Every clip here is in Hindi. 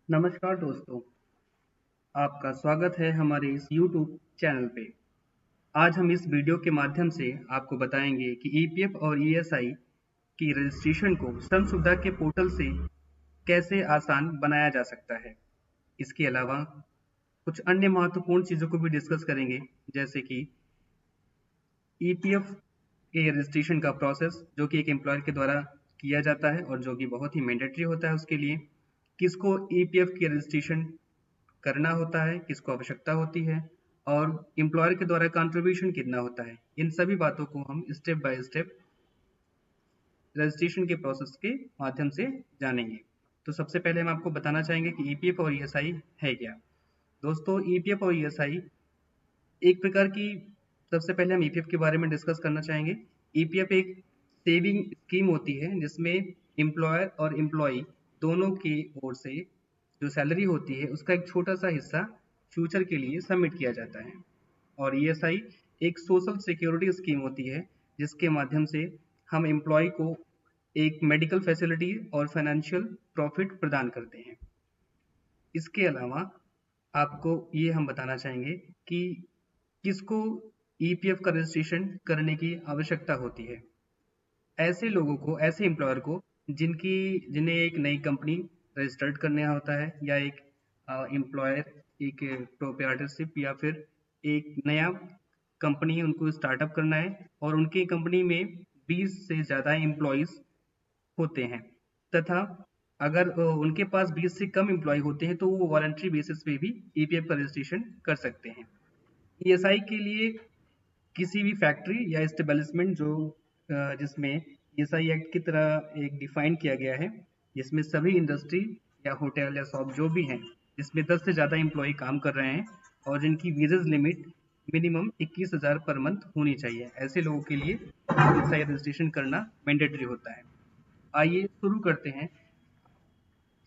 नमस्कार दोस्तों, आपका स्वागत है हमारे इस YouTube चैनल पे। आज हम इस वीडियो के माध्यम से आपको बताएंगे कि ईपीएफ और ईएसआई की रजिस्ट्रेशन को श्रम सुविधा के पोर्टल से कैसे आसान बनाया जा सकता है। इसके अलावा कुछ अन्य महत्वपूर्ण चीज़ों को भी डिस्कस करेंगे, जैसे कि ईपीएफ के रजिस्ट्रेशन का प्रोसेस जो कि एक एम्प्लॉयर के द्वारा किया जाता है और जो कि बहुत ही मैंडेटरी होता है उसके लिए, किसको ईपीएफ की रजिस्ट्रेशन करना होता है, किसको आवश्यकता होती है और एम्प्लॉयर के द्वारा कंट्रीब्यूशन कितना होता है। इन सभी बातों को हम स्टेप बाय स्टेप रजिस्ट्रेशन के प्रोसेस के माध्यम से जानेंगे। तो सबसे पहले हम आपको बताना चाहेंगे कि ईपीएफ और ईएसआई है क्या। दोस्तों, ईपीएफ और ईएसआई एक प्रकार की, सबसे पहले हम ईपीएफ के बारे में डिस्कस करना चाहेंगे। ईपीएफ एक सेविंग स्कीम होती है जिसमें एम्प्लॉयर और एम्प्लॉई दोनों की ओर से जो सैलरी होती है उसका एक छोटा सा हिस्सा फ्यूचर के लिए सबमिट किया जाता है। और ईएसआई एक सोशल सिक्योरिटी स्कीम होती है जिसके माध्यम से हम एम्प्लॉय को एक मेडिकल फैसिलिटी और फाइनेंशियल प्रॉफिट प्रदान करते हैं। इसके अलावा आपको ये हम बताना चाहेंगे कि किसको ईपीएफ का रजिस्ट्रेशन करने की आवश्यकता होती है। ऐसे लोगों को, ऐसे एम्प्लॉयर को जिन्हें एक नई कंपनी रजिस्टर्ड करना होता है, या एक एम्प्लॉयर एक प्रोप्राइटरशिप या फिर एक नया कंपनी उनको स्टार्टअप करना है और उनकी कंपनी में 20 से ज़्यादा एम्प्लॉयज़ होते हैं, तथा अगर उनके पास 20 से कम एम्प्लॉय होते हैं तो वो वॉलंटरी बेसिस पे भी ईपीएफ का रजिस्ट्रेशन कर सकते हैं। ईएसआई के लिए किसी भी फैक्ट्री या एस्टेब्लिशमेंट जिसमें ईएसआई एक्ट की तरह एक डिफाइन किया गया है, जिसमें सभी इंडस्ट्री या होटल या शॉप जो भी हैं जिसमें 10 से ज़्यादा एम्प्लॉय काम कर रहे हैं और जिनकी wages limit minimum 21,000 per month होनी चाहिए, ऐसे लोगों के लिए ईएसआई रजिस्ट्रेशन करना मैंडेटरी होता है। आइए शुरू करते हैं।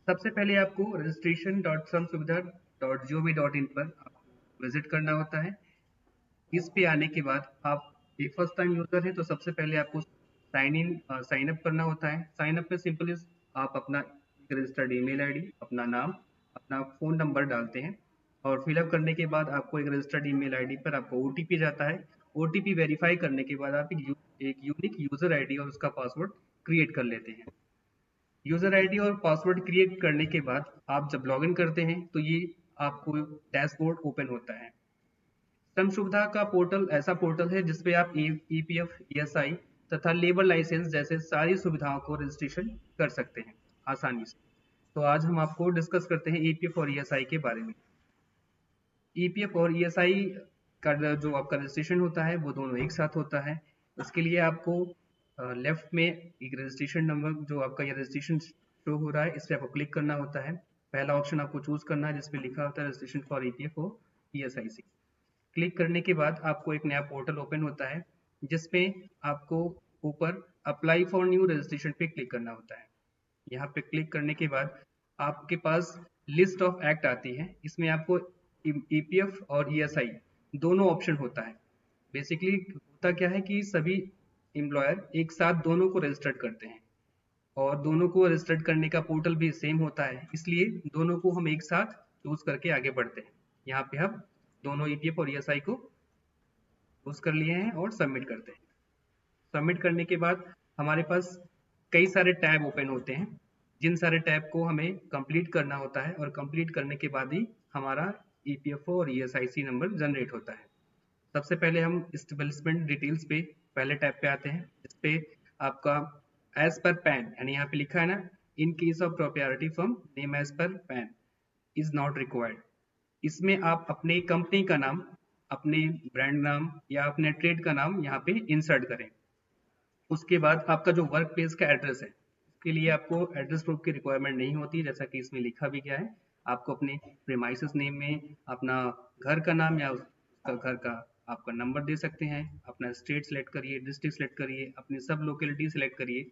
सबसे पहले आपको registration.श्रमसुविधा.gov.in पर आपको विजिट करना होता है। इस पे आने के बाद आप एक फर्स्ट टाइम यूजर हैं तो सबसे पहले आपको साइन अप करना होता है। साइन अप में सिंपली आप अपना रजिस्टर्ड ईमेल आईडी, अपना नाम, अपना फ़ोन नंबर डालते हैं और फिलअप करने के बाद आपको एक रजिस्टर्ड ईमेल आईडी पर आपको ओटीपी जाता है। ओटीपी वेरीफाई करने के बाद आप एक यूनिक यूजर आईडी और उसका पासवर्ड क्रिएट कर लेते हैं। यूजर आईडी और पासवर्ड क्रिएट करने के बाद आप जब लॉगिन करते हैं तो ये आपको डैशबोर्ड ओपन होता है। श्रम सुविधा का पोर्टल ऐसा पोर्टल है जिसपे आप ईपीएफ, ईएसआई तथा लेबर लाइसेंस जैसे सारी सुविधाओं को रजिस्ट्रेशन कर सकते हैं आसानी से। तो आज हम आपको डिस्कस करते हैं ईपीएफ और ईएसआई के बारे में। ईपीएफ और ईएसआई का जो आपका रजिस्ट्रेशन होता है वो दोनों एक साथ होता है। उसके लिए आपको लेफ्ट में एक रजिस्ट्रेशन नंबर, जो आपका ये रजिस्ट्रेशन शो हो रहा है, इस पर आपको क्लिक करना होता है। पहला ऑप्शन आपको चूज करना है जिसपे लिखा होता है रजिस्ट्रेशन फॉर ईपीएफ और ईएसआई। क्लिक करने के बाद आपको एक नया पोर्टल ओपन होता है जिसपे आपको ऊपर अप्लाई फॉर न्यू रजिस्ट्रेशन पे क्लिक करना होता है। यहाँ पे क्लिक करने के बाद आपके पास लिस्ट ऑफ एक्ट आती है। इसमें आपको ईपीएफ और ईएसआई दोनों ऑप्शन होता है। बेसिकली होता क्या है कि सभी एम्प्लॉयर एक साथ दोनों को रजिस्टर्ड करते हैं और दोनों को रजिस्टर्ड करने का पोर्टल भी सेम होता है, इसलिए दोनों को हम एक साथ चूज करके आगे बढ़ते हैं। यहाँ पे हम दोनों ईपीएफ और ईएसआई को चूज कर लिए हैं और सबमिट करते हैं। सबमिट करने के बाद हमारे पास कई सारे टैब ओपन होते हैं, जिन सारे टैब को हमें कंप्लीट करना होता है और कंप्लीट करने के बाद ही हमारा ईपीएफओ और ईएसआईसी नंबर जनरेट होता है। सबसे पहले हम एस्टेब्लिशमेंट डिटेल्स पे पहले टैब पे आते हैं, इस पे आपका एज पर पैन, यानी यहाँ पे लिखा है ना, in case of property firm name as per PAN is not required. इसमें आप अपने कंपनी का नाम, अपने ब्रांड नाम या अपने ट्रेड का नाम यहाँ पे इंसर्ट करें। उसके बाद आपका जो वर्क प्लेस का एड्रेस है, उसके लिए आपको एड्रेस प्रूफ की रिक्वायरमेंट नहीं होती, जैसा कि इसमें लिखा भी गया है। आपको अपने प्रीमाइसेस नेम में अपना घर का नाम या उसका घर का आपका नंबर दे सकते हैं। अपना स्टेट सेलेक्ट करिए, डिस्ट्रिक्ट सेलेक्ट करिए, अपनी सब लोकेलिटी सेलेक्ट करिए।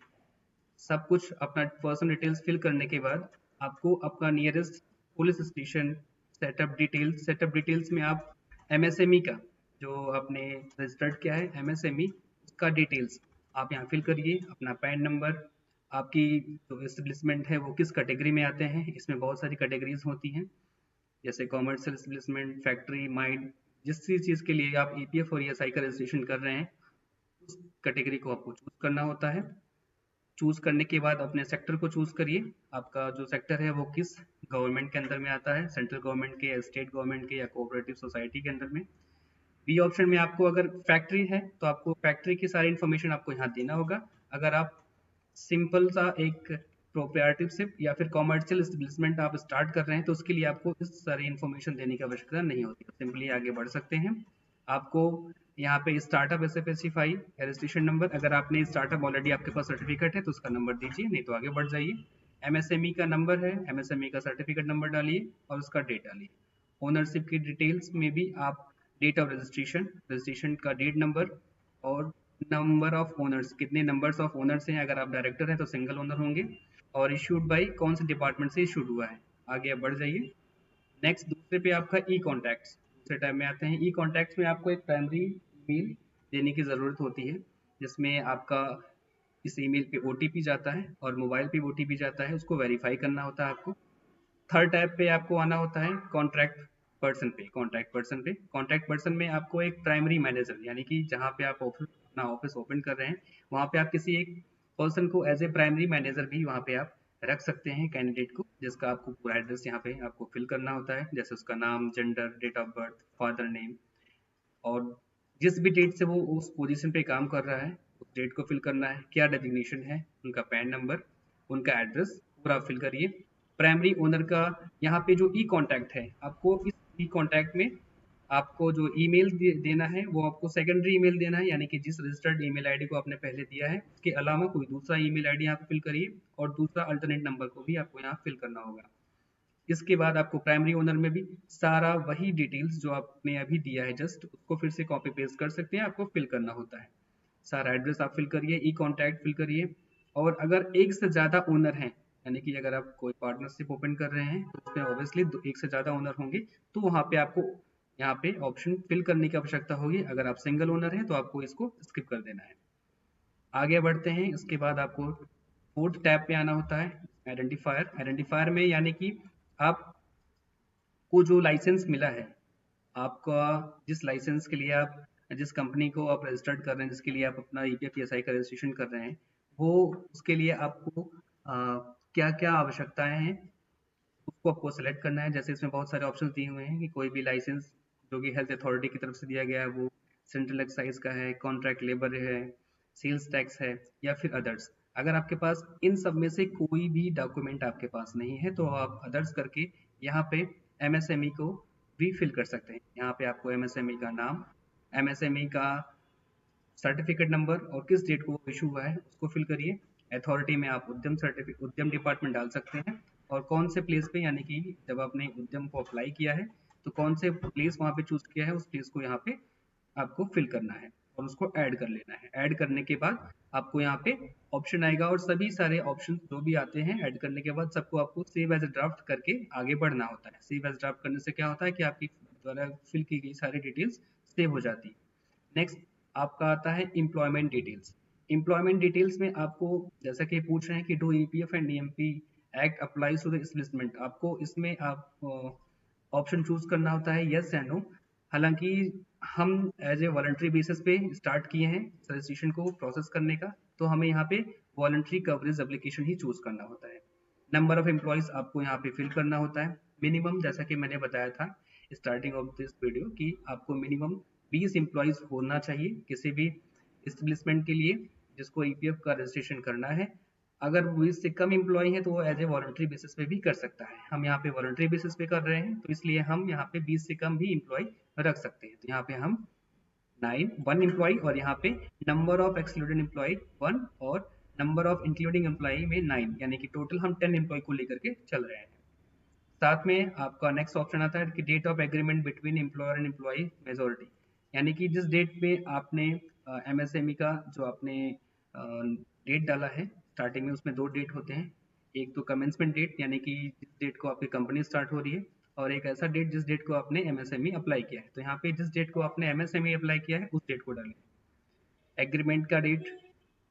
सब कुछ अपना पर्सनल डिटेल्स फिल करने के बाद आपको अपना nearest police station, setup details में आप एमएसएमई का, जो आपने रजिस्टर्ड किया है एमएसएमई, उसका डिटेल्स आप यहाँ फिल करिए। अपना पैन नंबर, आपकी जो एस्टेब्लिशमेंट है वो किस कैटेगरी में आते हैं। इसमें बहुत सारी कैटेगरीज होती हैं, जैसे कॉमर्शियल एस्टेब्लिशमेंट, फैक्ट्री, माइंड। जिस चीज़ के लिए आप ईपीएफ और ईएसआई का रजिस्ट्रेशन कर रहे हैं उस कैटेगरी को आपको चूज करना होता है। चूज करने के बाद अपने सेक्टर को चूज करिए। आपका जो सेक्टर है वो किस गवर्नमेंट के अंदर में आता है, सेंट्रल गवर्नमेंट के या स्टेट गवर्नमेंट के या कोऑपरेटिव सोसाइटी के अंदर में। बी ऑप्शन में आपको अगर फैक्ट्री है तो आपको फैक्ट्री की सारी इन्फॉर्मेशन आपको यहाँ देना होगा। अगर आप सिंपल सा एक प्रोप्राइटरशिप या फिर कॉमर्शियल एस्टेब्लिशमेंट आप स्टार्ट कर रहे हैं तो उसके लिए आपको इस सारी इन्फॉर्मेशन देने की आवश्यकता नहीं होती, सिंपली आगे बढ़ सकते हैं। आपको यहाँ पे स्टार्टअप स्पेसिफाई रजिस्ट्रेशन नंबर, अगर आपने स्टार्टअप ऑलरेडी आपके पास सर्टिफिकेट है तो उसका नंबर दीजिए, नहीं तो आगे बढ़ जाइए। एमएसएमई का नंबर है, एमएसएमई का सर्टिफिकेट नंबर डालिए और उसका डेट डालिए। ओनरशिप की डिटेल्स में भी आप डेट ऑफ रजिस्ट्रेशन, रजिस्ट्रेशन का डेट नंबर और नंबर ऑफ ओनर्स, कितने नंबर्स ऑफ ओनर्स हैं। अगर आप डायरेक्टर हैं तो सिंगल ओनर होंगे, और इशूड बाई कौन से डिपार्टमेंट से इशूड हुआ है। आगे आप बढ़ जाइए। नेक्स्ट दूसरे पे आपका ई कॉन्टैक्ट्स, दूसरे टाइम में आते हैं। ई कॉन्टैक्ट्स में आपको एक प्राइमरी ईमेल देने की ज़रूरत होती है, जिसमें आपका इस ईमेल पे ओटीपी जाता है और मोबाइल पे ओटीपी जाता है, उसको वेरीफाई करना होता है आपको। थर्ड टाइप पे आपको आना होता है कॉन्ट्रैक्ट पर्सन पे। कॉन्ट्रैक्ट पर्सन में आपको एक प्राइमरी मैनेजर, यानी कि जहाँ पे आप अपना ऑफिस ओपन कर रहे हैं वहाँ पे आप किसी एक पर्सन को एज ए प्राइमरी मैनेजर भी वहाँ पे आप रख सकते हैं कैंडिडेट को, जिसका आपको पूरा एड्रेस यहाँ पे आपको फिल करना होता है, जैसे उसका नाम, gender, date of birth, father name, और जिस भी डेट से वो उस पोजीशन पे काम कर रहा है उस डेट को फिल करना है, क्या डेजिग्नेशन है, उनका पैन नंबर, उनका एड्रेस पूरा फिल करिए। प्राइमरी ओनर का यहाँ पे जो ई कॉन्टैक्ट है, आपको इस ई कॉन्टैक्ट में आपको जो ईमेल देना है वो आपको सेकेंडरी ईमेल देना है, यानी कि जिस रजिस्टर्ड ईमेल आईडी को आपने पहले दिया है उसके अलावा कोई दूसरा ईमेल आईडी यहाँ पे फिल करिए, और दूसरा अल्टरनेट नंबर को भी आपको यहाँ फिल करना होगा। इसके बाद आपको प्राइमरी ओनर में भी सारा वही डिटेल्स जो आपने अभी दिया है जस्ट उसको फिर से कॉपी पेस्ट कर सकते हैं, आपको फिल करना होता है। सारा एड्रेस आप फिल करिए, ई कॉन्टैक्ट फिल करिए। और अगर एक से ज़्यादा ओनर हैं, यानी कि अगर आप कोई पार्टनरशिप ओपन कर रहे हैं तो उसमें ऑब्वियसली एक से ज़्यादा ओनर होंगे, तो वहाँ पे आपको यहाँ पे ऑप्शन फिल करने की आवश्यकता होगी। अगर आप सिंगल ओनर हैं तो आपको इसको स्किप कर देना है। आगे बढ़ते हैं। इसके बाद आपको फोर्थ टैब पे आना होता है आइडेंटिफायर। आइडेंटिफायर में यानी कि आपको जो लाइसेंस मिला है, आपका जिस लाइसेंस के लिए आप, जिस कंपनी को आप रजिस्टर्ड कर रहे हैं, जिसके लिए आप अपना ईपीएफ ईएसआई का रजिस्ट्रेशन कर रहे हैं, वो उसके लिए आपको क्या क्या आवश्यकताएं हैं उसको आपको सेलेक्ट करना है। जैसे इसमें बहुत सारे ऑप्शन दिए हुए हैं कि कोई भी लाइसेंस जो कि हेल्थ अथॉरिटी की तरफ से दिया गया है, वो सेंट्रल एक्साइज का है, कॉन्ट्रैक्ट लेबर है, सेल्स टैक्स है, या फिर अदर्स। अगर आपके पास इन सब में से कोई भी डॉक्यूमेंट आपके पास नहीं है तो आप अदर्स करके यहाँ पे एमएसएमई को भी फिल कर सकते हैं। यहाँ पे आपको एमएसएमई का नाम, एमएसएमई का सर्टिफिकेट नंबर और किस डेट को इशू हुआ है उसको फिल करिए। अथॉरिटी में आप उद्यम डिपार्टमेंट डाल सकते हैं, और कौन से प्लेस पे, यानी कि जब आपने उद्यम को अप्लाई किया है तो कौन से प्लेस वहाँ पे चूज किया है उस प्लेस को यहाँ पे आपको फिल करना है और उसको ऐड कर लेना है। ऐड करने के बाद आपको यहाँ पे ऑप्शन आएगा, और सभी सारे ऑप्शन जो भी आते हैं ऐड करने के बाद सबको आपको सेव एज अ ड्राफ्ट करके आगे बढ़ना होता है। सेव एज ड्राफ्ट करने से क्या होता है कि आपकी द्वारा फिल की गई सारी डिटेल्स सेव हो जाती है। नेक्स्ट आपका आता है एम्प्लॉयमेंट डिटेल्स। एम्प्लॉयमेंट डिटेल्स में आपको जैसा कि पूछ रहे हैं कि do EPF and DMP act applies to the establishment, आपको इसमें आप ऑप्शन चूज करना होता है यस एंड नो। हालांकि हम एज ए वॉलंटरी बेसिस पे स्टार्ट किए हैं रजिस्ट्रेशन को प्रोसेस करने का, तो हमें यहाँ पे वॉलंटरी कवरेज एप्लीकेशन ही चूज करना होता है। नंबर ऑफ एम्प्लॉयज आपको यहाँ पे फिल करना होता है। मिनिमम, जैसा कि मैंने बताया था स्टार्टिंग ऑफ दिस वीडियो, कि आपको मिनिमम 20 एम्प्लॉयज होना चाहिए किसी भी एस्टेब्लिशमेंट के लिए जिसको ईपीएफ का रजिस्ट्रेशन करना है। अगर 20 से कम एम्प्लॉय है तो वो एज ए वॉलंटरी बेसिस पे भी कर सकता है। हम यहाँ पे वॉलंटरी बेसिस पे कर रहे हैं तो इसलिए हम यहाँ पे 20 से कम भी एम्प्लॉय रख सकते हैं। तो यहाँ पे हम 1 एम्प्लॉय, और यहाँ पे नंबर ऑफ एक्सक्लूडेड एम्प्लॉय 1 और नंबर ऑफ इंक्लूडिंग एम्प्लॉय में 9, यानी कि टोटल हम 10 एम्प्लॉय को लेकर के चल रहे हैं। साथ में आपका नेक्स्ट ऑप्शन आता है कि date of agreement between employer and employ majority, यानी कि जिस डेट पे आपने एमएसएमई का जो आपने डेट डाला है स्टार्टिंग में, उसमें 2 डेट होते हैं। एक तो कमेंसमेंट डेट, यानी कि जिस डेट को आपकी कंपनी स्टार्ट हो रही है, और एक ऐसा डेट जिस डेट को आपने एमएसएमई अप्लाई किया है। तो यहाँ पे जिस डेट को आपने एमएसएमई अप्लाई किया है उस डेट को डालें, एग्रीमेंट का डेट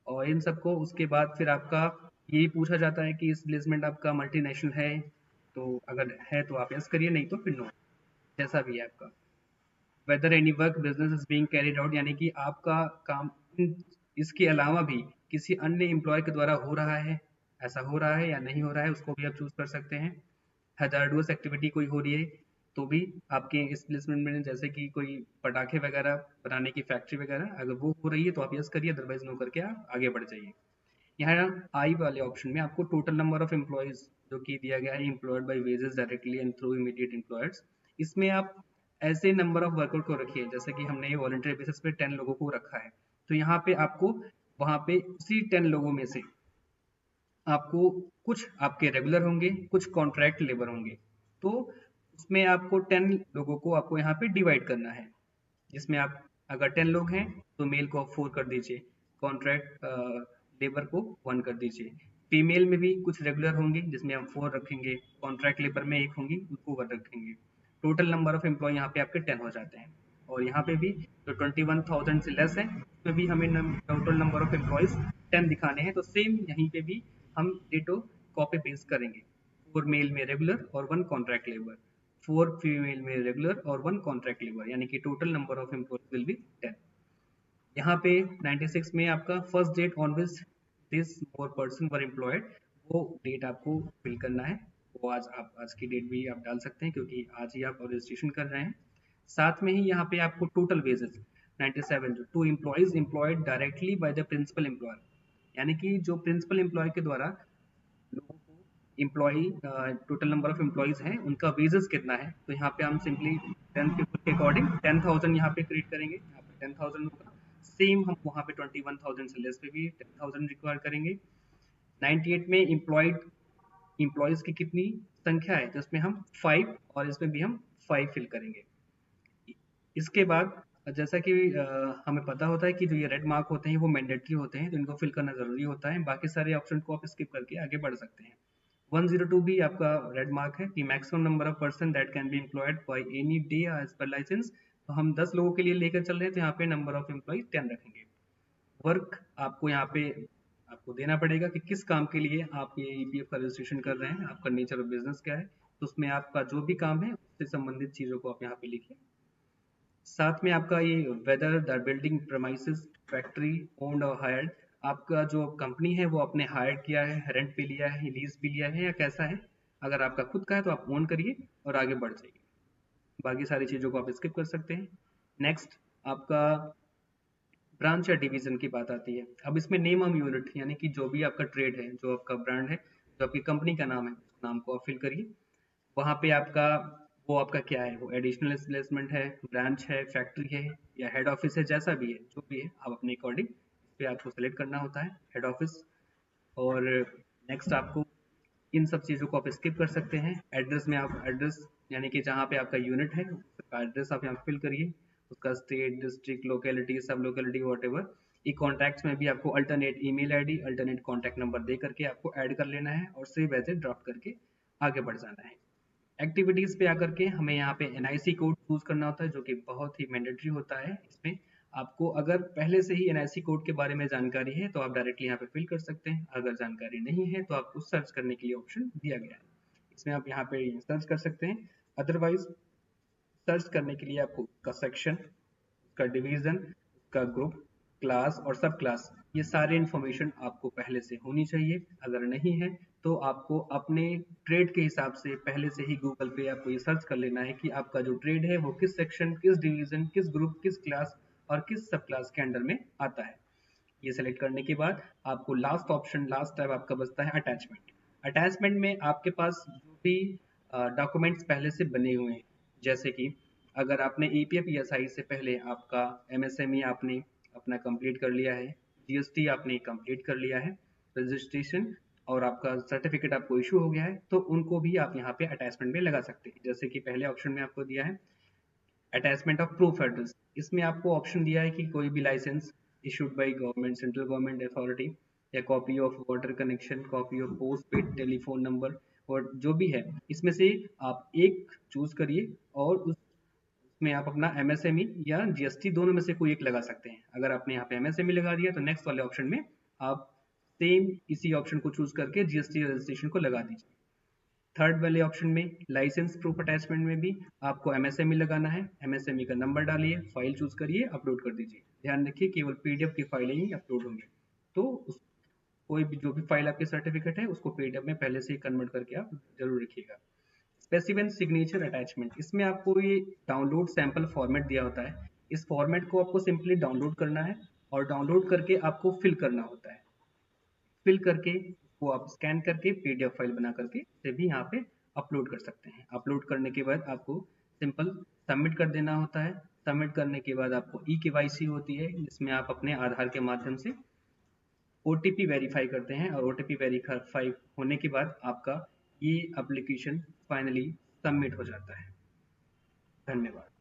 और इन सबको। उसके बाद फिर आपका ये पूछा जाता है कि इस्टेब्लिशमेंट आपका मल्टीनेशनल है, तो अगर है तो आप यस करिए, नहीं तो फिर नो, जैसा भी है आपका। Whether any work business is being carried out, यानी कि आपका काम इसके अलावा भी किसी अन्य एम्प्लॉय के द्वारा हो रहा है, ऐसा हो रहा है या नहीं हो रहा है, उसको भी आप चूज कर सकते हैं। हजारडुअस एक्टिविटी कोई हो रही है तो भी आपके इस प्लेसमेंट में, जैसे कि कोई पटाखे वगैरह बनाने की फैक्ट्री वगैरह अगर वो हो रही है तो आप यस करिए, अदरवाइज नो करके आप आगे बढ़ जाइए। यहाँ आई वाले ऑप्शन में आपको टोटल नंबर ऑफ एम्प्लॉयज जो कि दिया गया है, employed by wages directly and through immediate employers, इसमें आप ऐसे नंबर ऑफ वर्कर को रखिए, जैसे कि हमने ये वॉलंटरी बेसिस पे 10 लोगों को रखा है, तो यहाँ पे आपको वहां पे उसी 10 लोगों में से आपको कुछ आपके रेगुलर होंगे, कुछ कॉन्ट्रैक्ट लेबर होंगे, तो उसमें आपको 10 लोगों को आपको यहाँ पे डिवाइड करना है, जिसमें आप अगर 10 लोग हैं तो मेल को आप 4 कर दीजिए, कॉन्ट्रैक्ट लेबर को 1 कर दीजिए। फीमेल में भी कुछ रेगुलर होंगे जिसमें हम 4 रखेंगे, कॉन्ट्रैक्ट लेबर में 1 होंगी उनको 1 रखेंगे। टोटल नंबर ऑफ एम्प्लॉय यहाँ पे आपके 10 हो जाते हैं। और यहाँ पे भी जो 21,000 से लेस है उसमें भी हमें टोटल नंबर ऑफ एम्प्लॉयज 10 दिखाने हैं, तो सेम यहीं पे भी हम डेटो कॉपी पेस्ट करेंगे। 4 मेल में रेगुलर और 1 कॉन्ट्रैक्ट लेबर, 4 फीमेल में रेगुलर और 1 कॉन्ट्रैक्ट लेबर, यानी कि total number of employees will be 10। यहाँ पे 96 में आपका first date on which this more person were employed, वो डेट आपको फिल करना है। वो आज की डेट भी आप डाल सकते हैं क्योंकि आज ही आप रजिस्ट्रेशन कर रहे हैं। साथ में ही यहाँ पे आपको टोटल वेजेस 97 जो to employees employed directly by the principal employer, यानी कि जो प्रिंसिपल एम्प्लॉय के द्वारा लोगों को employ total number of employees हैं उनका वेजेस कितना है, तो यहाँ पे हम सिंपली 10 पीपल के अकॉर्डिंग 10,000 यहाँ पे क्रिएट करेंगे, यहाँ पे 10,000 होगा। सेम हम वहाँ पे 21,000 से लेस पे भी 10,000 रिक्वायर करेंगे। 98 में एम्प्लॉयड एम्प्लॉयज की कितनी संख्या है, तो इसमें हम 5 और इसमें भी हम 5 फिल करेंगे। इसके बाद जैसा कि हमें पता होता है कि जो ये रेड मार्क होते हैं वो मैंडेटरी होते हैं, तो इनको फिल करना जरूरी होता है, बाकी सारे ऑप्शन को आप स्किप करके आगे बढ़ सकते हैं। 102 भी आपका रेड मार्क है कि maximum number of person that can be employed by any day as per licence, तो हम 10 लोगों के लिए लेकर चल रहे हैं, तो यहाँ पे नंबर ऑफ एम्प्लॉय 10 रखेंगे। वर्क आपको यहाँ पे आपको देना पड़ेगा कि किस काम के लिए आप ये ईपीएफ का रजिस्ट्रेशन कर रहे हैं, आपका नेचर ऑफ बिजनेस क्या है, तो उसमें आपका जो भी काम है उससे संबंधित चीजों को आप यहाँ पे लिखिए। साथ में आपका ये whether the building premises factory owned और हायर्ड, आपका जो कंपनी है वो आपने हायर किया है, रेंट पे लिया है, लीज पे लिया है या कैसा है। अगर आपका खुद का है तो आप ओन करिए और आगे बढ़ जाइए, बाकी सारी चीज़ों को आप स्किप कर सकते हैं। नेक्स्ट आपका ब्रांच या डिवीजन की बात आती है। अब इसमें नेम ऑफ यूनिट यानी कि जो भी आपका ट्रेड है, जो आपका ब्रांड है, जो आपकी कंपनी का नाम है, उस नाम को आप फिल करिए। वहाँ पे आपका वो आपका क्या है, वो एडिशनल प्लेसमेंट है, ब्रांच है, फैक्ट्री है या हेड ऑफिस है, जैसा भी है जो भी है आप अपने अकॉर्डिंग इस पे आपको सेलेक्ट करना होता है हेड ऑफिस। और नेक्स्ट आपको इन सब चीज़ों को आप स्किप कर सकते हैं। एड्रेस में आप एड्रेस यानी कि जहाँ पे आपका यूनिट है उसका एड्रेस आप यहाँ फिल करिए, उसका state, district, locality, sub locality whatever. E contacts में भी आपको alternate email ID, alternate contact number दे करके आपको ऐड कर लेना है और सेव एज ए ड्रॉप करके आगे बढ़ जाना है। एक्टिविटीज पे आकर के हमें यहाँ पे एनआईसी कोड चूज करना होता है जो कि बहुत ही मैंडेटरी होता है। इसमें आपको अगर पहले से ही एनआईसी कोड के बारे में जानकारी है तो आप डायरेक्टली यहाँ पे फिल कर सकते हैं, अगर जानकारी नहीं है तो आपको सर्च करने के लिए ऑप्शन दिया गया है, इसमें आप यहाँ पे सर्च कर सकते हैं। अदरवाइज सर्च करने के लिए आपको उसका सेक्शन, उसका डिवीजन, उसका ग्रुप, क्लास और सब क्लास, ये सारे इन्फॉर्मेशन आपको पहले से होनी चाहिए। अगर नहीं है तो आपको अपने ट्रेड के हिसाब से पहले से ही गूगल पे आपको ये सर्च कर लेना है कि आपका जो ट्रेड है वो किस सेक्शन, किस डिवीजन, किस ग्रुप, किस क्लास और किस सब क्लास के अंडर में आता है। ये सेलेक्ट करने के बाद आपको लास्ट ऑप्शन, लास्ट टाइप आपका बचता है अटैचमेंट। अटैचमेंट में आपके पास जो भी डॉक्यूमेंट्स पहले से बने हुए हैं, जैसे कि अगर आपने ईपीएफ ईएसआई से पहले आपका एमएसएमई आपने अपना कंप्लीट कर लिया है, जीएसटी आपने कंप्लीट कर लिया है, रजिस्ट्रेशन और आपका सर्टिफिकेट आपको इशू हो गया है, तो उनको भी आप यहाँ पे अटैचमेंट में लगा सकते हैं। जैसे कि पहले ऑप्शन में आपको दिया है अटैचमेंट ऑफ प्रूफ एड्रेस, इसमें आपको ऑप्शन दिया है कि कोई भी licence issued by government, central government authority, या copy of water connection, copy of postpaid telephone number, और जो भी है इसमें से आप एक चूज करिए और उसमें आप अपना एमएसएमई या जीएसटी दोनों में से कोई एक लगा सकते हैं। अगर आपने यहाँ पे एमएसएमई लगा दिया तो नेक्स्ट वाले ऑप्शन में आप सेम इसी ऑप्शन को चूज करके जीएसटी रजिस्ट्रेशन को लगा दीजिए। थर्ड वाले ऑप्शन में लाइसेंस प्रूफ अटैचमेंट में भी आपको एमएसएमई लगाना है। एमएसएमई का नंबर डालिए, फाइल चूज करिए, अपलोड कर दीजिए। ध्यान रखिए केवल पीडीएफ की फाइलें ही अपलोड होंगी। तो कोई भी जो भी फाइल आपके सर्टिफिकेट है उसको पीडीएफ में पहले से ही कन्वर्ट करके आप जरूर रखिएगा। स्पेसिफिक सिग्नेचर अटैचमेंट, इसमें आपको ये डाउनलोड सैंपल फॉर्मेट दिया होता है। इस फॉर्मेट को आपको सिंपली डाउनलोड करना है और डाउनलोड करके आपको फिल करना होता है। फिल करके वो आप स्कैन करके पीडीएफ फाइल बना करके इसे भी यहाँ पे अपलोड कर सकते हैं। अपलोड करने के बाद आपको सिंपल सबमिट कर देना होता है। सबमिट करने के बाद आपको ई केवाईसी होती है, जिसमें आप अपने आधार के माध्यम से ओटीपी वेरीफाई करते हैं और ओटीपी वेरीफाई होने के बाद आपका ये एप्लीकेशन फाइनली सबमिट हो जाता है। धन्यवाद।